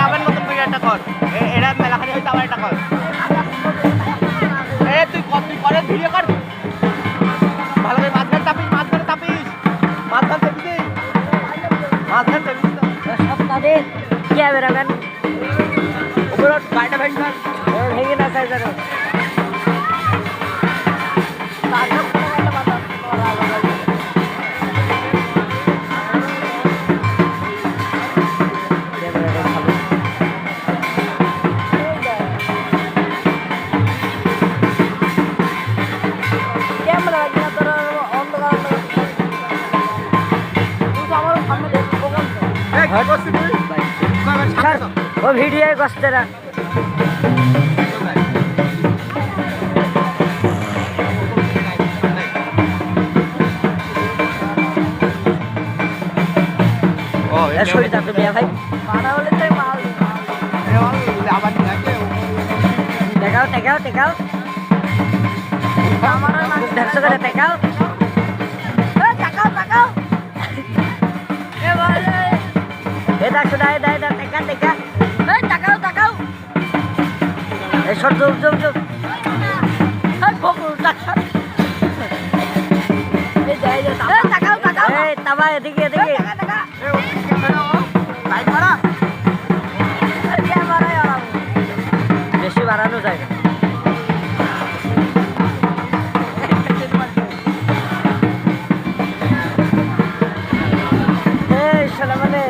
আবার নতুন করে একটা কর, এটা মেলাখানি হয়তো আবার একটা কর। তুই করে ভিডিও কর ভালো করে, মাঝখান চাপিস, মাঝখানে চাপিস, মাঝখান চাপিস, মাঝখান চাপিস। সপ্তাহে কি হবে রাখেন উপরে গাড়িটা ভেঙে ভেঙে না চাই জানো ও ভিডিও করতে না শরীর থাকতো বিয়া ভাই মারা হলে তো মাল দেখাও দেখাও দেখাও আমার দেখছো করে দেখাও দেখাও দেখাও এটা শুনাই দেয় না দেখা দেখা দেখাও দেখাও এই সর জম জম জম দেখাও দেখাও এই তাবা এদিকে এদিকে বেশি বাড়ানো যায় না মানে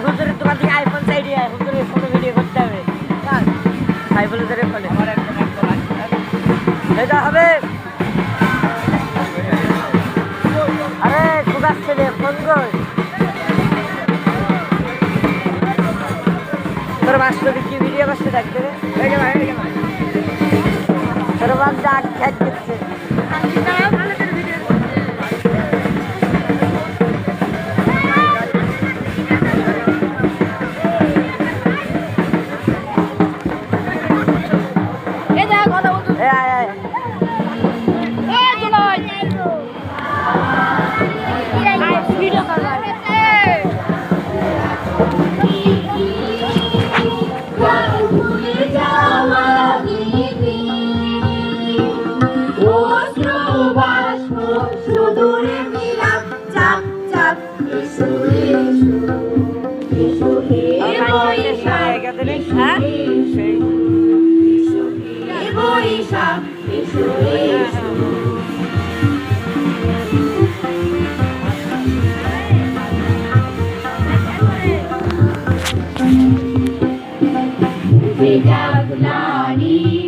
হুজুরের দোকান থেকে আইফোন চাইডি হুজুরের ফটো ভিডিও করতে হবে আইফোনের ফোনে এটা হবে আরে খুব আসছে রে ফোন কর তোর মাস্টার কি ভিডিও করতে দেখতে রে তোর বাপ ডাক খ্যাট দিচ্ছে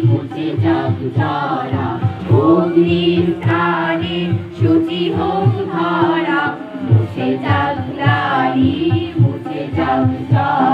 মুছে যাক ধরা অগ্নির স্থানে শুচি হোক ধরা মুছে যাক মুছে যাক